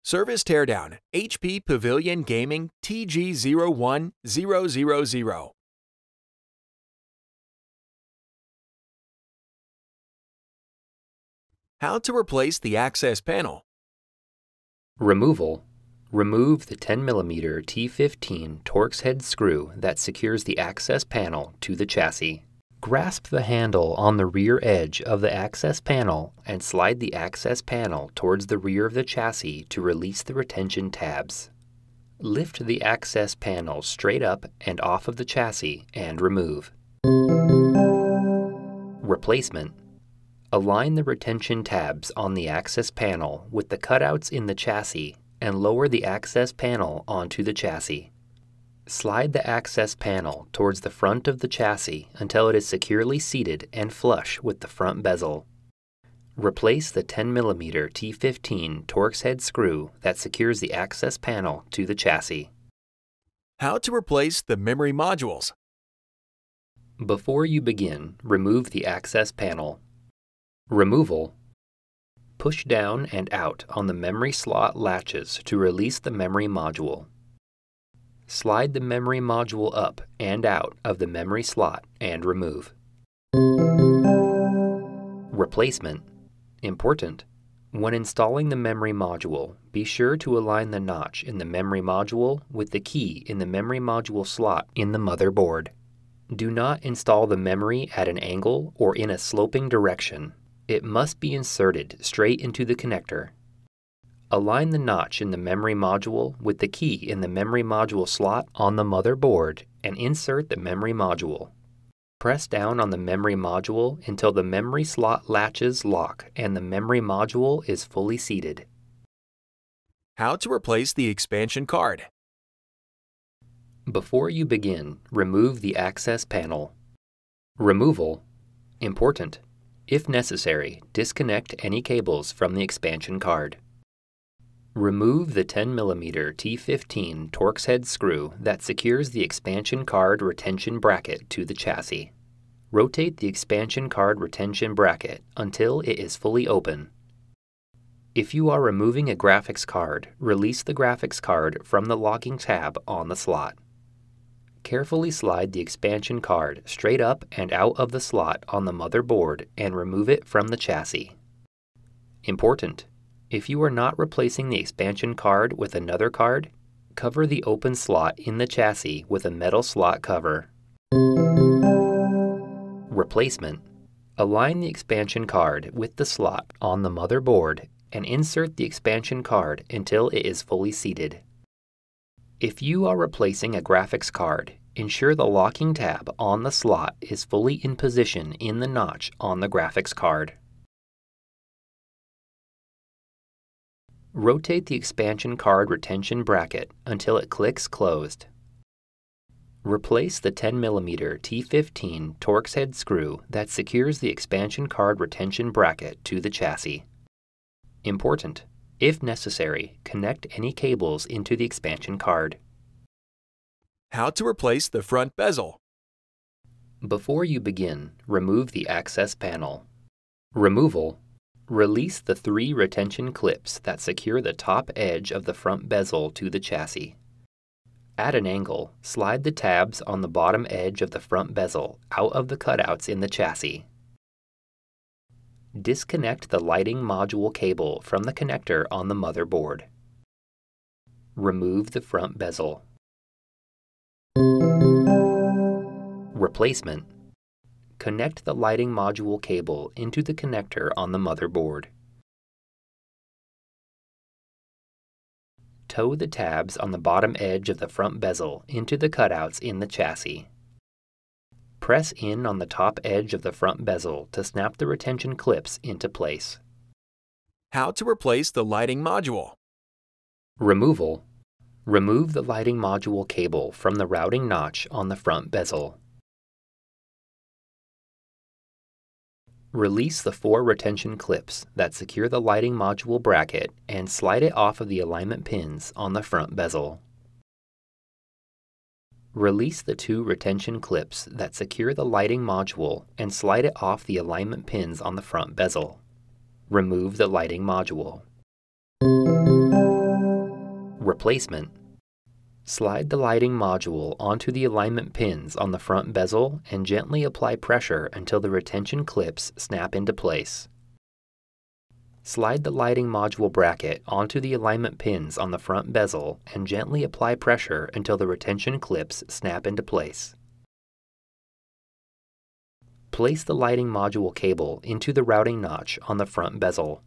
Service Teardown HP Pavilion Gaming TG01-000. How to replace the access panel. Removal. Remove the 10mm T15 Torx head screw that secures the access panel to the chassis. Grasp the handle on the rear edge of the access panel and slide the access panel towards the rear of the chassis to release the retention tabs. Lift the access panel straight up and off of the chassis and remove. Replacement. Align the retention tabs on the access panel with the cutouts in the chassis and lower the access panel onto the chassis. Slide the access panel towards the front of the chassis until it is securely seated and flush with the front bezel. Replace the 10mm T15 Torx head screw that secures the access panel to the chassis. How to replace the memory modules. Before you begin, remove the access panel. Removal. Push down and out on the memory slot latches to release the memory module. Slide the memory module up and out of the memory slot and remove. Replacement. Important. When installing the memory module, be sure to align the notch in the memory module with the key in the memory module slot in the motherboard. Do not install the memory at an angle or in a sloping direction. It must be inserted straight into the connector. Align the notch in the memory module with the key in the memory module slot on the motherboard and insert the memory module. Press down on the memory module until the memory slot latches lock and the memory module is fully seated. How to replace the expansion card. Before you begin, remove the access panel. Removal. Important. If necessary, disconnect any cables from the expansion card. Remove the 10mm T15 Torx head screw that secures the expansion card retention bracket to the chassis. Rotate the expansion card retention bracket until it is fully open. If you are removing a graphics card, release the graphics card from the locking tab on the slot. Carefully slide the expansion card straight up and out of the slot on the motherboard and remove it from the chassis. Important. If you are not replacing the expansion card with another card, cover the open slot in the chassis with a metal slot cover. Replacement. Align the expansion card with the slot on the motherboard and insert the expansion card until it is fully seated. If you are replacing a graphics card, ensure the locking tab on the slot is fully in position in the notch on the graphics card. Rotate the expansion card retention bracket until it clicks closed. Replace the 10mm T15 Torx head screw that secures the expansion card retention bracket to the chassis. Important. If necessary, connect any cables into the expansion card. How to replace the front bezel. Before you begin, remove the access panel. Removal. Release the 3 retention clips that secure the top edge of the front bezel to the chassis. At an angle, slide the tabs on the bottom edge of the front bezel out of the cutouts in the chassis. Disconnect the lighting module cable from the connector on the motherboard. Remove the front bezel. Replacement. Connect the lighting module cable into the connector on the motherboard. Tow the tabs on the bottom edge of the front bezel into the cutouts in the chassis. Press in on the top edge of the front bezel to snap the retention clips into place. How to replace the lighting module. Removal. Remove the lighting module cable from the routing notch on the front bezel. Release the 4 retention clips that secure the lighting module bracket and slide it off of the alignment pins on the front bezel. Release the 2 retention clips that secure the lighting module and slide it off the alignment pins on the front bezel. Remove the lighting module. Replacement. Slide the lighting module onto the alignment pins on the front bezel and gently apply pressure until the retention clips snap into place. Slide the lighting module bracket onto the alignment pins on the front bezel and gently apply pressure until the retention clips snap into place. Place the lighting module cable into the routing notch on the front bezel.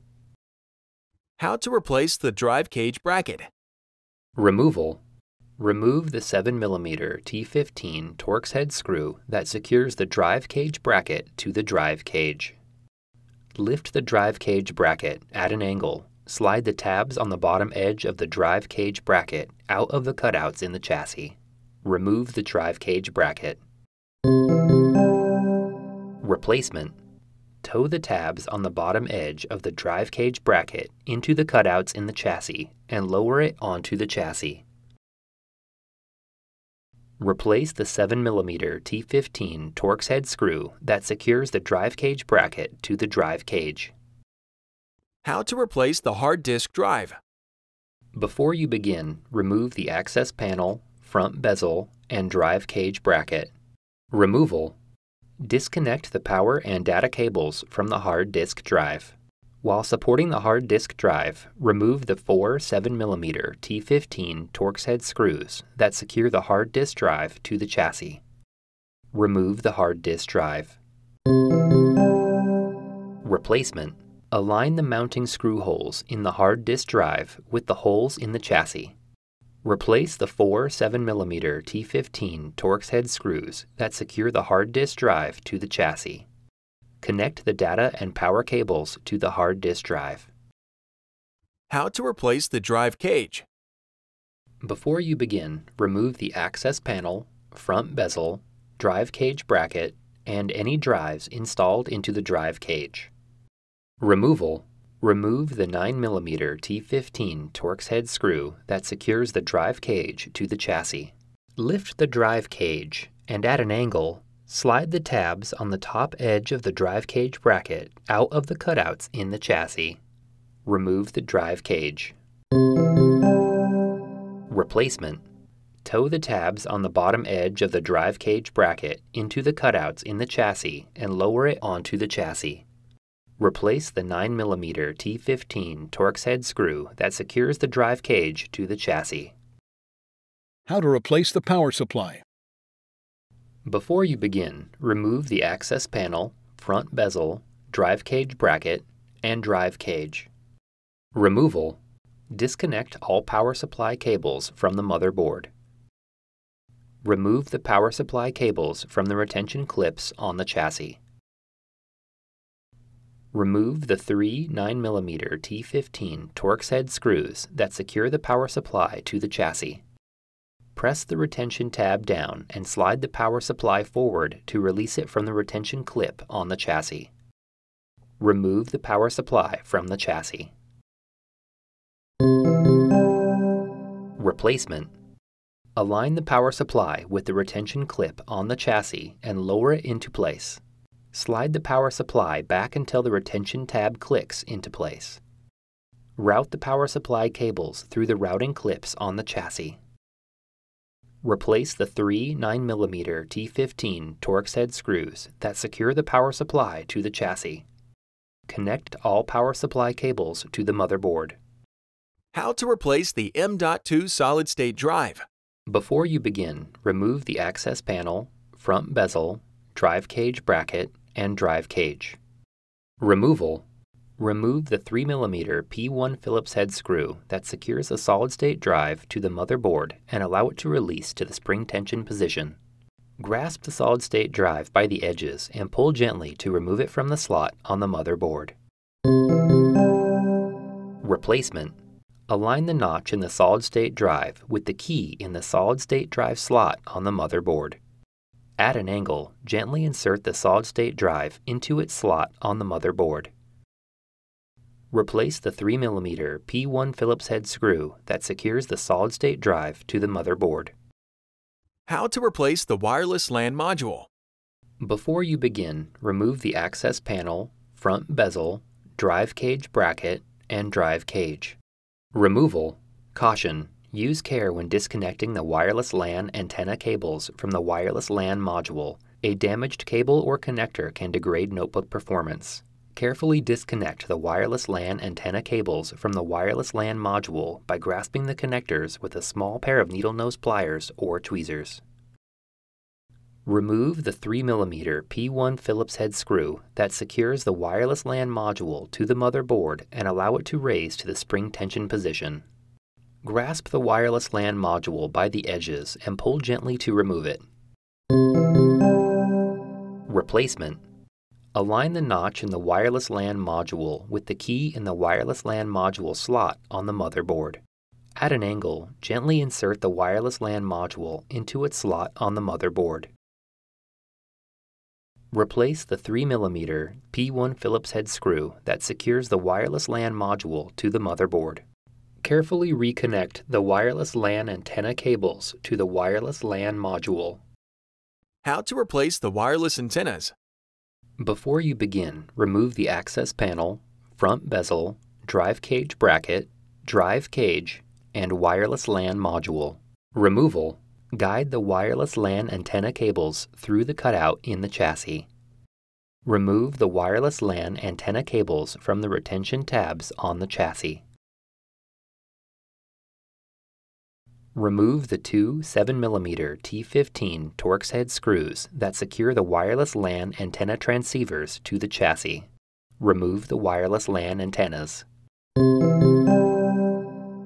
How to replace the drive cage bracket. Removal. Remove the 7mm T15 Torx head screw that secures the drive cage bracket to the drive cage. Lift the drive cage bracket at an angle. Slide the tabs on the bottom edge of the drive cage bracket out of the cutouts in the chassis. Remove the drive cage bracket. Replacement. Tow the tabs on the bottom edge of the drive cage bracket into the cutouts in the chassis and lower it onto the chassis. Replace the 7mm T15 Torx head screw that secures the drive cage bracket to the drive cage. How to replace the hard disk drive. Before you begin, remove the access panel, front bezel, and drive cage bracket. Removal. Disconnect the power and data cables from the hard disk drive. While supporting the hard disk drive, remove the four 7mm T15 Torx head screws that secure the hard disk drive to the chassis. Remove the hard disk drive. Replacement. Align the mounting screw holes in the hard disk drive with the holes in the chassis. Replace the four 7mm T15 Torx head screws that secure the hard disk drive to the chassis. Connect the data and power cables to the hard disk drive. How to replace the drive cage. Before you begin, remove the access panel, front bezel, drive cage bracket, and any drives installed into the drive cage. Removal. Remove the 9mm T15 Torx head screw that secures the drive cage to the chassis. Lift the drive cage and at an angle, slide the tabs on the top edge of the drive cage bracket out of the cutouts in the chassis. Remove the drive cage. Replacement. Tow the tabs on the bottom edge of the drive cage bracket into the cutouts in the chassis and lower it onto the chassis. Replace the 9mm T15 Torx head screw that secures the drive cage to the chassis. How to replace the power supply. Before you begin, remove the access panel, front bezel, drive cage bracket, and drive cage. Removal. Disconnect all power supply cables from the motherboard. Remove the power supply cables from the retention clips on the chassis. Remove the three 9mm T15 Torx head screws that secure the power supply to the chassis. Press the retention tab down and slide the power supply forward to release it from the retention clip on the chassis. Remove the power supply from the chassis. Replacement. Align the power supply with the retention clip on the chassis and lower it into place. Slide the power supply back until the retention tab clicks into place. Route the power supply cables through the routing clips on the chassis. Replace the three 9mm T15 Torx head screws that secure the power supply to the chassis. Connect all power supply cables to the motherboard. How to replace the M.2 Solid State Drive. Before you begin, remove the access panel, front bezel, drive cage bracket, and drive cage. Removal. Remove the 3mm P1 Phillips head screw that secures a solid-state drive to the motherboard and allow it to release to the spring tension position. Grasp the solid-state drive by the edges and pull gently to remove it from the slot on the motherboard. Replacement. Align the notch in the solid-state drive with the key in the solid-state drive slot on the motherboard. At an angle, gently insert the solid-state drive into its slot on the motherboard. Replace the 3mm P1 Phillips head screw that secures the solid-state drive to the motherboard. How to replace the wireless LAN module. Before you begin, remove the access panel, front bezel, drive cage bracket, and drive cage. Removal. Caution: Use care when disconnecting the wireless LAN antenna cables from the wireless LAN module. A damaged cable or connector can degrade notebook performance. Carefully disconnect the wireless LAN antenna cables from the wireless LAN module by grasping the connectors with a small pair of needle nose pliers or tweezers. Remove the 3mm P1 Phillips head screw that secures the wireless LAN module to the motherboard and allow it to raise to the spring tension position. Grasp the wireless LAN module by the edges and pull gently to remove it. Replacement. Align the notch in the wireless LAN module with the key in the wireless LAN module slot on the motherboard. At an angle, gently insert the wireless LAN module into its slot on the motherboard. Replace the 3mm P1 Phillips head screw that secures the wireless LAN module to the motherboard. Carefully reconnect the wireless LAN antenna cables to the wireless LAN module. How to replace the wireless antennas. Before you begin, remove the access panel, front bezel, drive cage bracket, drive cage, and wireless LAN module. Removal. Guide the wireless LAN antenna cables through the cutout in the chassis. Remove the wireless LAN antenna cables from the retention tabs on the chassis. Remove the two 7mm T15 Torx head screws that secure the wireless LAN antenna transceivers to the chassis. Remove the wireless LAN antennas.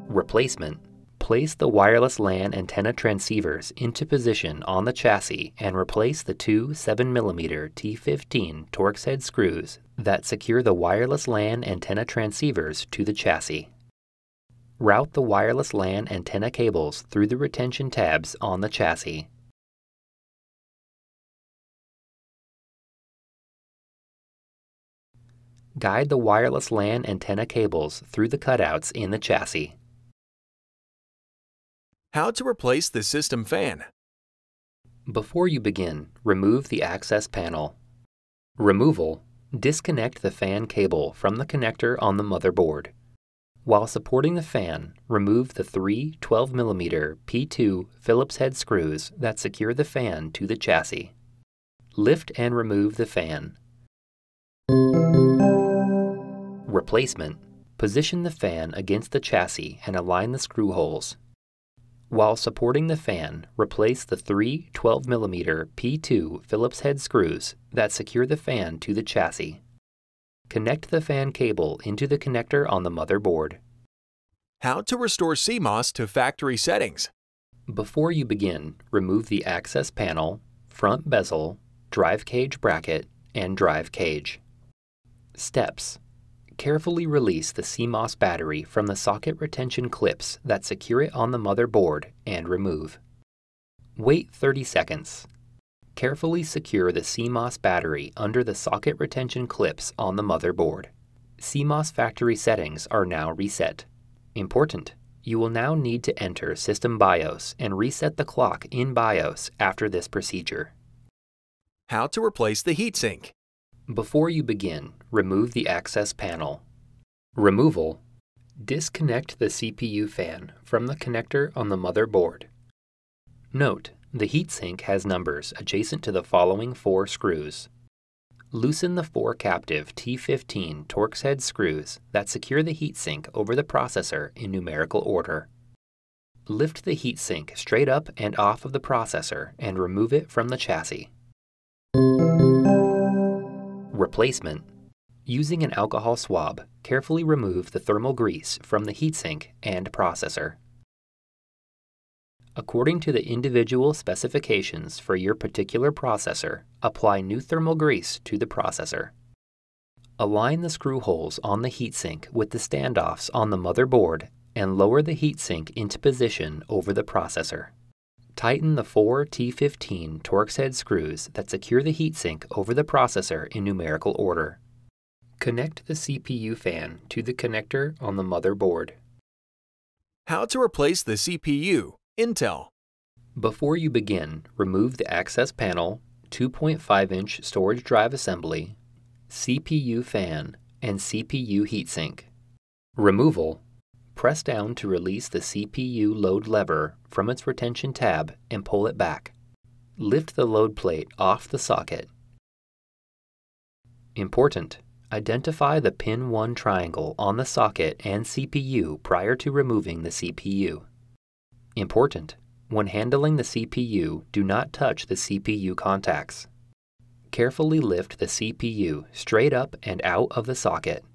Replacement. Place the wireless LAN antenna transceivers into position on the chassis and replace the two 7mm T15 Torx head screws that secure the wireless LAN antenna transceivers to the chassis. Route the wireless LAN antenna cables through the retention tabs on the chassis. Guide the wireless LAN antenna cables through the cutouts in the chassis. How to replace the system fan. Before you begin, remove the access panel. Removal. Disconnect the fan cable from the connector on the motherboard. While supporting the fan, remove the three 12mm P2 Phillips head screws that secure the fan to the chassis. Lift and remove the fan. Replacement. Position the fan against the chassis and align the screw holes. While supporting the fan, replace the three 12mm P2 Phillips head screws that secure the fan to the chassis. Connect the fan cable into the connector on the motherboard. How to restore CMOS to factory settings. Before you begin, remove the access panel, front bezel, drive cage bracket, and drive cage. Steps. Carefully release the CMOS battery from the socket retention clips that secure it on the motherboard and remove. Wait 30 seconds. Carefully secure the CMOS battery under the socket retention clips on the motherboard. CMOS factory settings are now reset. Important! You will now need to enter System BIOS and reset the clock in BIOS after this procedure. How to replace the heatsink. Before you begin, remove the access panel. Removal. Disconnect the CPU fan from the connector on the motherboard. Note, the heatsink has numbers adjacent to the following 4 screws. Loosen the 4 captive T15 Torx head screws that secure the heatsink over the processor in numerical order. Lift the heatsink straight up and off of the processor and remove it from the chassis. Replacement. Using an alcohol swab, carefully remove the thermal grease from the heatsink and processor. According to the individual specifications for your particular processor, apply new thermal grease to the processor. Align the screw holes on the heatsink with the standoffs on the motherboard and lower the heatsink into position over the processor. Tighten the 4 T15 Torx head screws that secure the heatsink over the processor in numerical order. Connect the CPU fan to the connector on the motherboard. How to replace the CPU. Intel. Before you begin, remove the access panel, 2.5-inch storage drive assembly, CPU fan, and CPU heatsink. Removal. press down to release the CPU load lever from its retention tab and pull it back. Lift the load plate off the socket. Important: identify the pin 1 triangle on the socket and CPU prior to removing the CPU. Important: when handling the CPU, do not touch the CPU contacts. Carefully lift the CPU straight up and out of the socket.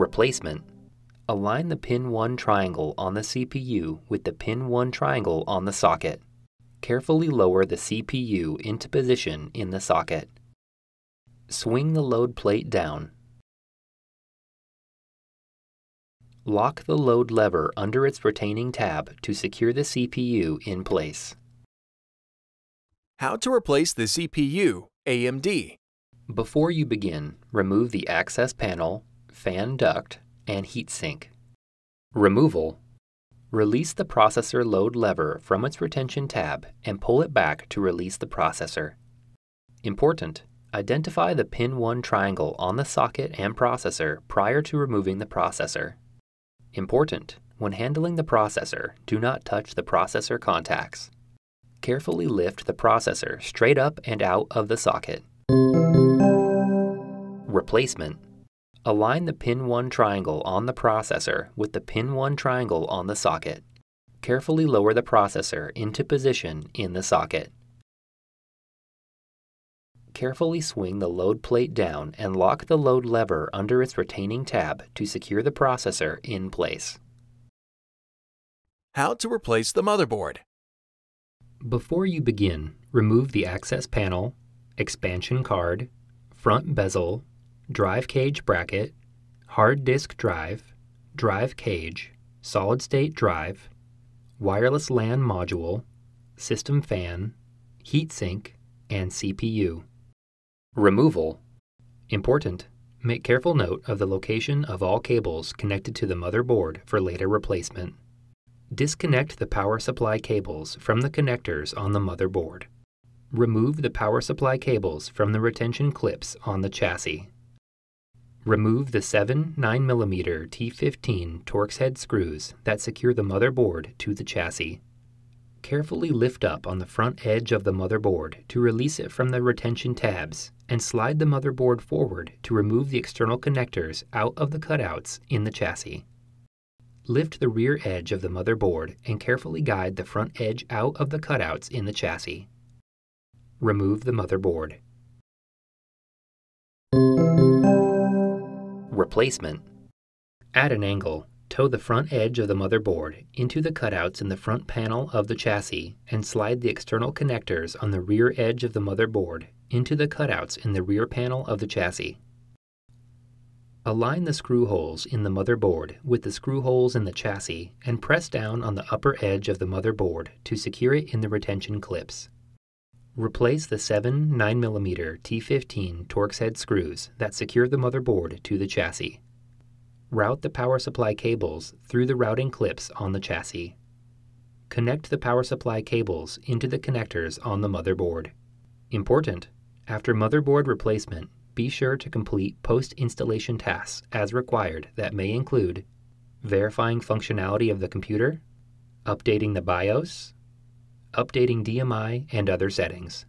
Replacement: align the pin 1 triangle on the CPU with the pin 1 triangle on the socket. Carefully lower the CPU into position in the socket. Swing the load plate down. Lock the load lever under its retaining tab to secure the CPU in place. How to replace the CPU, AMD. Before you begin, remove the access panel, fan duct, and heatsink. Removal: release the processor load lever from its retention tab and pull it back to release the processor. Important: identify the pin 1 triangle on the socket and processor prior to removing the processor. Important: when handling the processor, do not touch the processor contacts. Carefully lift the processor straight up and out of the socket. Replacement: align the pin 1 triangle on the processor with the pin 1 triangle on the socket. Carefully lower the processor into position in the socket. Carefully swing the load plate down and lock the load lever under its retaining tab to secure the processor in place. How to replace the motherboard. Before you begin, remove the access panel, expansion card, front bezel, drive cage bracket, hard disk drive, drive cage, solid state drive, wireless LAN module, system fan, heatsink, and CPU. Removal: important: make careful note of the location of all cables connected to the motherboard for later replacement. Disconnect the power supply cables from the connectors on the motherboard. Remove the power supply cables from the retention clips on the chassis. Remove the 7 9mm T15 Torx head screws that secure the motherboard to the chassis. Carefully lift up on the front edge of the motherboard to release it from the retention tabs and slide the motherboard forward to remove the external connectors out of the cutouts in the chassis. Lift the rear edge of the motherboard and carefully guide the front edge out of the cutouts in the chassis. Remove the motherboard. Replacement: at an angle, tow the front edge of the motherboard into the cutouts in the front panel of the chassis and slide the external connectors on the rear edge of the motherboard into the cutouts in the rear panel of the chassis. Align the screw holes in the motherboard with the screw holes in the chassis and press down on the upper edge of the motherboard to secure it in the retention clips. Replace the 7 9mm T15 Torx head screws that secure the motherboard to the chassis. Route the power supply cables through the routing clips on the chassis. Connect the power supply cables into the connectors on the motherboard. Important: after motherboard replacement, be sure to complete post-installation tasks as required that may include verifying functionality of the computer, updating the BIOS, updating DMI and other settings.